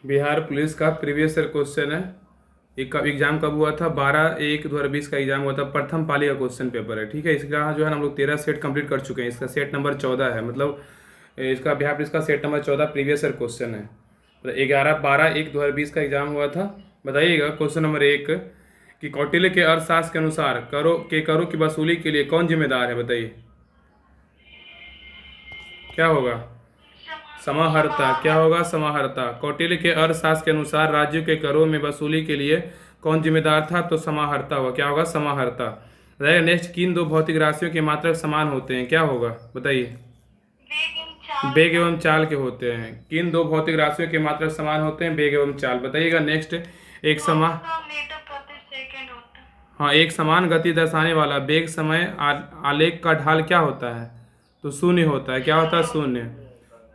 Bihar police का previous year question है। एक एग्जाम कब हुआ था? 12/1/2020 का एग्जाम हुआ था। प्रथम पाली का क्वेश्चन पेपर है। ठीक है, इसका जो है ना हम लोग 13 सेट कंप्लीट कर चुके हैं। इसका सेट नंबर 14 है, मतलब इसका बिहार पुलिस का set number 14 previous year question है। मतलब 11/12/1/2020 का एग्जाम हुआ था। बताइएगा क्वेश्चन नंबर 1 कि कौटिल्य के अर्थशास्त्र के अनुसार करों की वसूली के लिए कौन जिम्मेदार है? बताइए क्या होगा? समाहर्ता। क्या होगा? समाहर्ता। कौटिल्य के अर्थशास्त्र के अनुसार राज्यों के करों में वसूली के लिए कौन जिम्मेदार था? तो समाहर्ता हुआ। क्या होगा? समाहर्ता रहेगा। नेक्स्ट, किन दो भौतिक राशियों के मात्रक समान होते हैं? क्या होगा बताइए? वेग एवं चाल के होते हैं। किन दो भौतिक राशियों के मात्रक समान होते हैं? वेग एवं चाल। बताइएगा। नेक्स्ट, एक समान मीटर प्रति सेकंड होता है। हाँ, एक समान गति दर्शाने वाला वेग समय आलेख का ढाल क्या होता है? तो शून्य होता है। क्या होता है? शून्य।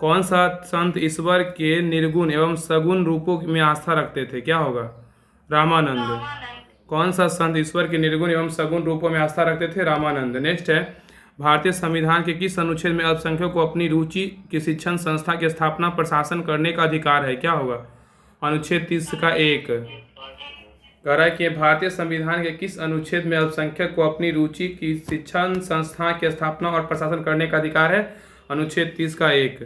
कौन सा संत ईश्वर के निर्गुण एवं सगुण रूपों में आस्था रखते थे? क्या होगा? रामानंद। रामानंद। कौन सा संत ईश्वर के निर्गुण एवं सगुण रूपों में आस्था रखते थे? रामानंद। नेक्स्ट है, भारतीय संविधान के किस अनुच्छेद में अल्पसंख्यकों को अपनी रुचि की शिक्षण संस्था की स्थापना प्रशासन करने का अधिकार है? क्या होगा? अनुच्छेद 30 का 1 कह रहा है कि भारतीय संविधान के किस अनुच्छेद में अल्पसंख्यक को अपनी रुचि की शिक्षण संस्था की स्थापना और प्रशासन करने का अधिकार है? अनुच्छेद 30 का 1।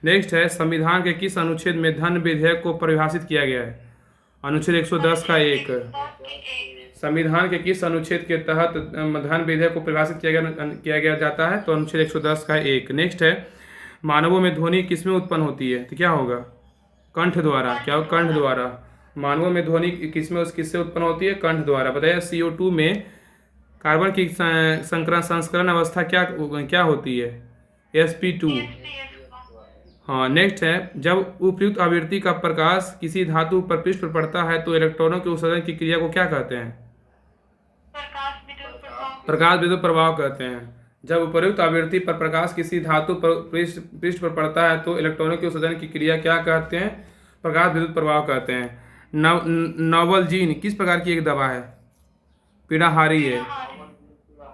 नेक्स्ट है, संविधान के किस अनुच्छेद में धन विधेयक को परिभाषित किया गया है? अनुच्छेद 110 का 1। संविधान के किस अनुच्छेद के तहत धन विधेयक को परिभाषित किया गया जाता है? तो अनुच्छेद 110 का 1। नेक्स्ट है, मानवों में ध्वनि किसमें उत्पन्न होती है? तो क्या होगा? कंठ द्वारा। क्या होगा? कंठ द्वारा। मानवों में ध्वनि किससे उत्पन्न होती है? कंठ द्वारा। बताइए, CO2 में कार्बन की संस्करण अवस्था क्या क्या होती है? sp2। हाँ। नेक्स्ट है, जब उपयुक्त आवृत्ति का प्रकाश किसी धातु पर पृष्ठ पर पड़ता है तो इलेक्ट्रॉनों के उत्सर्जन की क्रिया को क्या कहते हैं? प्रकाश विद्युत प्रभाव कहते हैं। जब उपयुक्त आवृत्ति पर प्रकाश किसी धातु पर पृष्ठ पर पड़ता है तो इलेक्ट्रॉनों के उत्सर्जन की क्रिया क्या कहते हैं? प्रकाश विद्युत प्रभाव कहते हैं। नोवलजीन किस प्रकार की एक दवा है? पीड़ाहारी है।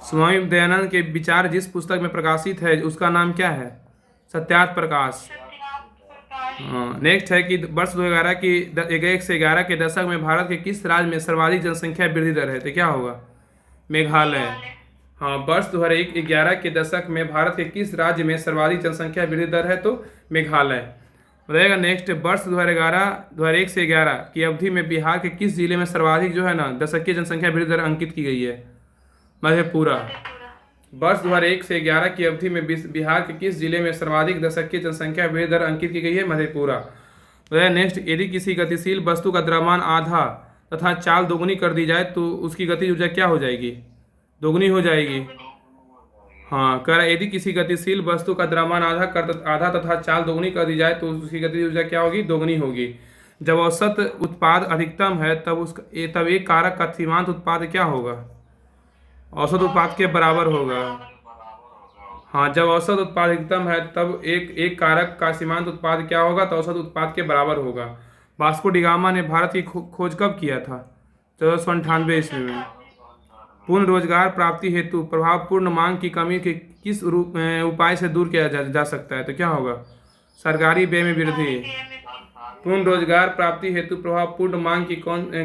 स्वामी दयानंद के विचार जिस पुस्तक में प्रकाशित है उसका नाम क्या है? सत्यार्थ प्रकाश। हाँ। नेक्स्ट है कि वर्ष 2011 की 1 से 11 के दशक में भारत के किस राज्य में सर्वाधिक जनसंख्या वृद्धि दर है? तो क्या होगा? मेघालय। हाँ, वर्ष 2011 के दशक में भारत के किस राज्य में सर्वाधिक जनसंख्या वृद्धि दर है? तो मेघालय रहेगा। नेक्स्ट, वर्ष 2001 से 11 की अवधि में बिहार के किस जिले में सर्वाधिक जो है ना दशकीय जनसंख्या वृद्धि दर अंकित की गई है? मधेपुरा। वर्ष 2001 से 11 की अवधि में बिहार के किस जिले में सर्वाधिक दशकीय जनसंख्या वृद्धि दर अंकित की गई है? मधेपुरा। नेक्स्ट, यदि किसी गतिशील वस्तु का द्रव्यमान आधा तथा चाल दोगुनी कर दी जाए तो उसकी गतिज ऊर्जा क्या हो जाएगी? दोगुनी हो जाएगी। हाँ, कह रहा है यदि किसी गतिशील वस्तु का द्रव्यमान आधा तथा चाल दोगुनी कर दी जाए तो उसकी गतिज ऊर्जा क्या होगी? दोगुनी होगी। जब औसत उत्पाद अधिकतम है तब एक कारक का सीमांत उत्पाद क्या होगा? औसत उत्पाद के बराबर होगा। हाँ, जब औसत उत्पाद अधिकतम है तब एक कारक का सीमांत उत्पाद क्या होगा? तो औसत उत्पाद के बराबर होगा। वास्को डी गामा ने भारत की खोज कब किया था? 1498 ईस्वी में। पूर्ण रोजगार प्राप्ति हेतु प्रभावपूर्ण मांग की कमी के किस उपाय से दूर किया जा सकता है? तो क्या होगा? सरकारी व्यय में वृद्धि। पूर्ण रोजगार प्राप्ति हेतु प्रभावपूर्ण मांग की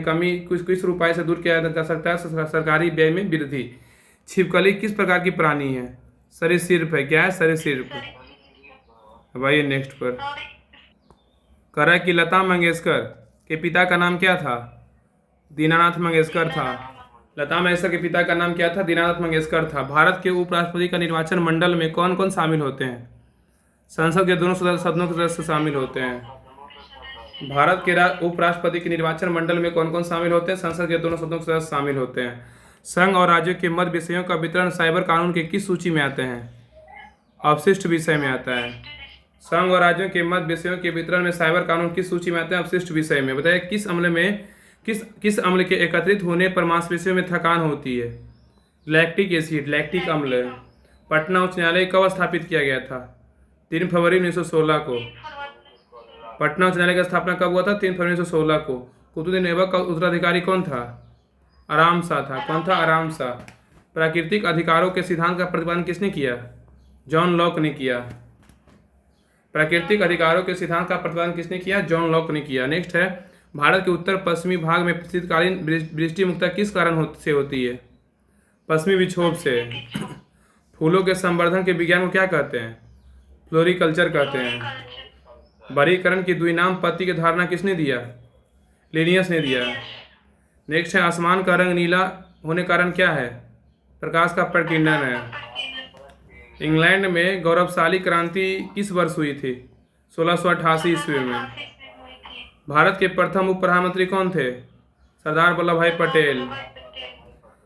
कमी किस उपाय से दूर किया जा सकता है? सरकारी व्यय में वृद्धि। छिपकली किस प्रकार की प्राणी है? सरीसृप है। क्या है? सरीसृप। भाई नेक्स्ट पर कह रहा है कि लता मंगेशकर के पिता का नाम क्या था? दीनानाथ मंगेशकर था। लता मंगेशकर के पिता का नाम क्या था? दीनानाथ मंगेशकर था। भारत के उपराष्ट्रपति का निर्वाचन मंडल में कौन कौन शामिल होते हैं? संसद के दोनों सदनों के सदस्य शामिल होते हैं। भारत के उपराष्ट्रपति के निर्वाचन मंडल में कौन कौन शामिल होते हैं? संसद के दोनों सदनों के सदस्य शामिल होते हैं। संघ और राज्यों के मध्य विषयों का वितरण साइबर कानून के किस सूची में आते हैं? अवशिष्ट विषय में आता है। संघ और राज्यों के मध्य विषयों के वितरण में साइबर कानून किस सूची में आते हैं? अवशिष्ट विषय में। बताइए, किस अम्ल के एकत्रित होने पर मांसपेशियों में थकान होती है? Lactic acid. लैक्टिक अम्ल। पटना उच्च न्यायालय कब स्थापित किया गया था? 3 फरवरी 1916 को। पटना उच्च न्यायालय का स्थापना कब हुआ था? 3 फरवरी 1916 को। कुतुबुद्दीन ऐबक का उत्तराधिकारी कौन था? आराम शाह था। कौन था? आराम शाह। प्राकृतिक अधिकारों के सिद्धांत का प्रतिपादन किसने किया? जॉन लॉक ने किया। प्राकृतिक अधिकारों के सिद्धांत का प्रतिपादन किसने किया? जॉन लॉक ने किया। नेक्स्ट है, भारत के उत्तर पश्चिमी भाग में शीतकालीन वृष्टि मुख्यतः किस कारण से होती है? पश्चिमी विक्षोभ से। फूलों के संवर्धन के विज्ञान को क्या कहते हैं? फ्लोरिकल्चर कहते हैं। कल्चर। वर्गीकरण की द्विनाम पत्ती की धारणा किसने दिया? लिनियस ने दिया। नेक्स्ट है, आसमान का रंग नीला होने कारण क्या है? प्रकाश का प्रकीर्णन है। इंग्लैंड में गौरवशाली क्रांति किस वर्ष हुई थी? 1688 ईस्वी में। हुई थी। भारत के प्रथम उप प्रधानमंत्री कौन थे? सरदार वल्लभ भाई पटेल।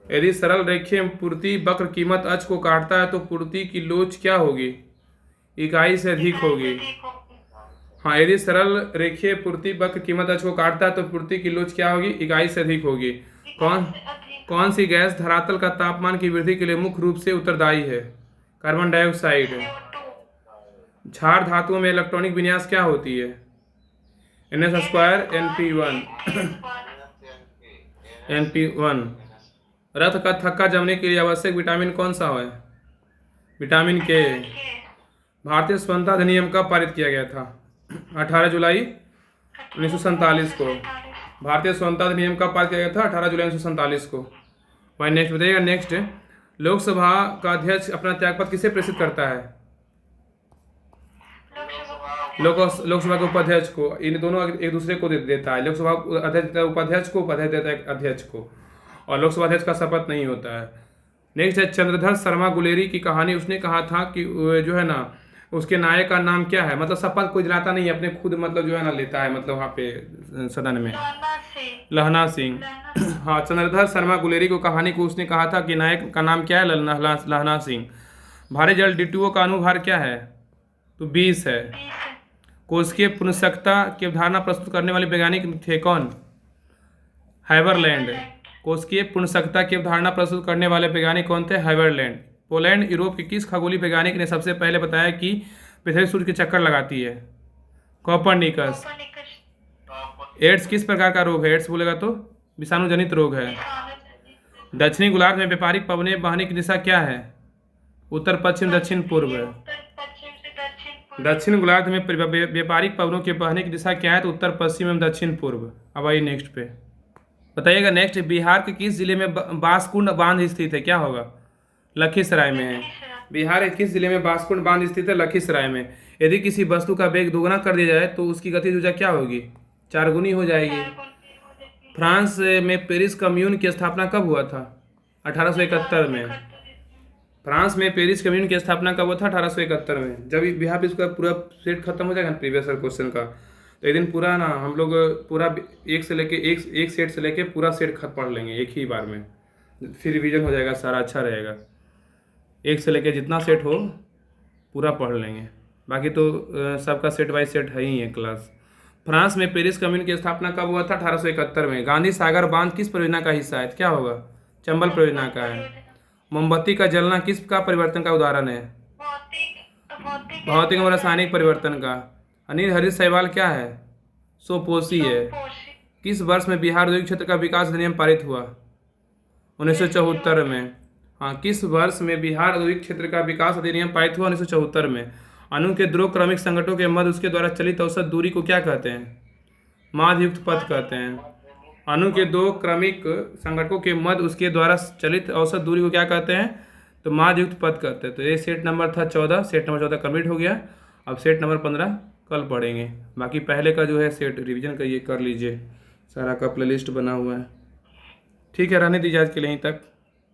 यदि सरल रेखीय पूर्ति वक्र कीमत अक्ष को काटता है तो पूर्ति की लोच क्या होगी? इकाई से अधिक होगी। हाँ, यदि सरल रेखीय पूर्ति वक्र कीमत अक्ष को काटता है तो पूर्ति की लोच क्या होगी? इकाई से अधिक होगी। कौन सी गैस धरातल का तापमान की वृद्धि के लिए मुख्य रूप से उत्तरदायी है? Carbon dioxide. क्षार धातुओं में इलेक्ट्रॉनिक विन्यास क्या होती है? NS² NP1। NP1। रथ का थक्का जमने के लिए आवश्यक विटामिन कौन सा है? विटामिन के। भारतीय स्वतंत्रता अधिनियम कब पारित किया गया था? 18 जुलाई 1947 को। भारतीय स्वतंत्रता अधिनियम कब पारित किया गया था? 18 जुलाई 1947 को। वही नेक्स्ट बताइएगा। नेक्स्ट, लोकसभा का अध्यक्ष अपना त्यागपत्र किसे प्रेषित करता है? लोकसभा के उपाध्यक्ष को। इन दोनों एक दूसरे को देता है। लोकसभा अध्यक्ष उपाध्यक्ष को, उपाध्यक्ष देता है अध्यक्ष को, और लोकसभा अध्यक्ष का शपथ नहीं होता है। नेक्स्ट है, चंद्रधर शर्मा गुलेरी की कहानी उसने कहा था कि जो है ना उसके नायक का नाम क्या है? मतलब शपथ कोई दिलाता नहीं है, अपने खुद मतलब जो है ना लेता है, मतलब वहाँ पे सदन में। लहना सिंह। हाँ, चंद्रधर शर्मा गुलेरी को कहानी को उसने कहा था कि नायक का नाम क्या है? लहना सिंह। भारी जल डिटुओं का अनुभार क्या है? तो 20 है। कोशिकीय पुनःसक्ता की अवधारणा प्रस्तुत करने वाले वैज्ञानिक थे कौन? हाइवरलैंड। कोशिकीय पुनःसक्ता की अवधारणा प्रस्तुत करने वाले वैज्ञानिक कौन थे? हाइवरलैंड। पोलैंड यूरोप के किस खगोलीय वैज्ञानिक ने सबसे पहले बताया कि पृथ्वी सूर्य के चक्कर लगाती है? कोपरनिकस। एड्स किस प्रकार का रोग है? एड्स बोलेगा तो विषाणु जनित रोग है। दक्षिणी गोलार्ध में व्यापारिक पवनें बहने की दिशा क्या है? उत्तर पश्चिम दक्षिण पूर्व। दक्षिण गोलार्ध में व्यापारिक पवनों के बहने की दिशा क्या है? तो उत्तर पश्चिम एवं दक्षिण पूर्व। अब आइए नेक्स्ट पे बताइएगा। नेक्स्ट, बिहार के किस जिले में बांसकुंड बांध स्थित है? क्या होगा? लखीसराय में है। बिहार के किस जिले में बांसकुंड बांध स्थित है? लखीसराय में। यदि किसी वस्तु का वेग दोगुना कर दिया जाए तो उसकी गतिज ऊर्जा क्या होगी? 4 गुनी हो जाएगी। फ्रांस में पेरिस कम्यून की स्थापना कब हुआ था? 1871 में। फ्रांस में पेरिस कम्यून की स्थापना कब हुआ था? 1871 में। जब बिहार पे इसका पूरा सेट खत्म हो जाएगा ना प्रीवियस क्वेश्चन का, तो एक दिन पूरा ना हम लोग पूरा एक सेट से लेके पूरा सेट खत पढ़ लेंगे एक ही बार में, फिर रिवीजन हो जाएगा सारा, अच्छा रहेगा। एक से लेके जितना सेट हो पूरा पढ़ लेंगे, बाकी तो सबका सेट बाय सेट है ही है क्लास। फ्रांस में पेरिस कम्यून की स्थापना कब हुआ था? 1871 में। गांधी सागर बांध किस परियोजना का हिस्सा है? क्या होगा? चंबल परियोजना का है। मोमबत्ती का जलना किसका परिवर्तन का उदाहरण है? भौतिक और रासायनिक परिवर्तन का। अनिल हरीश सहवाल क्या है? सोपोसी है। किस वर्ष में बिहार औद्योगिक क्षेत्र का विकास अधिनियम पारित हुआ? 1974 में। हाँ, किस वर्ष में बिहार औद्योगिक क्षेत्र का विकास अधिनियम पारित हुआ? 1974 में। अणु के दो क्रमिक संगठनों के मध्य उसके द्वारा चलित औसत दूरी को क्या कहते हैं? माध्युक्त पथ कहते हैं। अणु के दो क्रमिक संगठनों के मध्य उसके द्वारा चलित औसत दूरी को क्या कहते हैं? तो माध्युक्त पथ कहते हैं। तो ये सेट नंबर था 14, सेट नंबर 14 कंप्लीट हो गया। अब सेट नंबर 15 कल पढ़ेंगे। बाकी पहले का जो है सेट रिवीजन करिए, कर लीजिए, सारा का प्लेलिस्ट बना हुआ है। ठीक है, रहने दीजिए आज के लिए यहीं तक।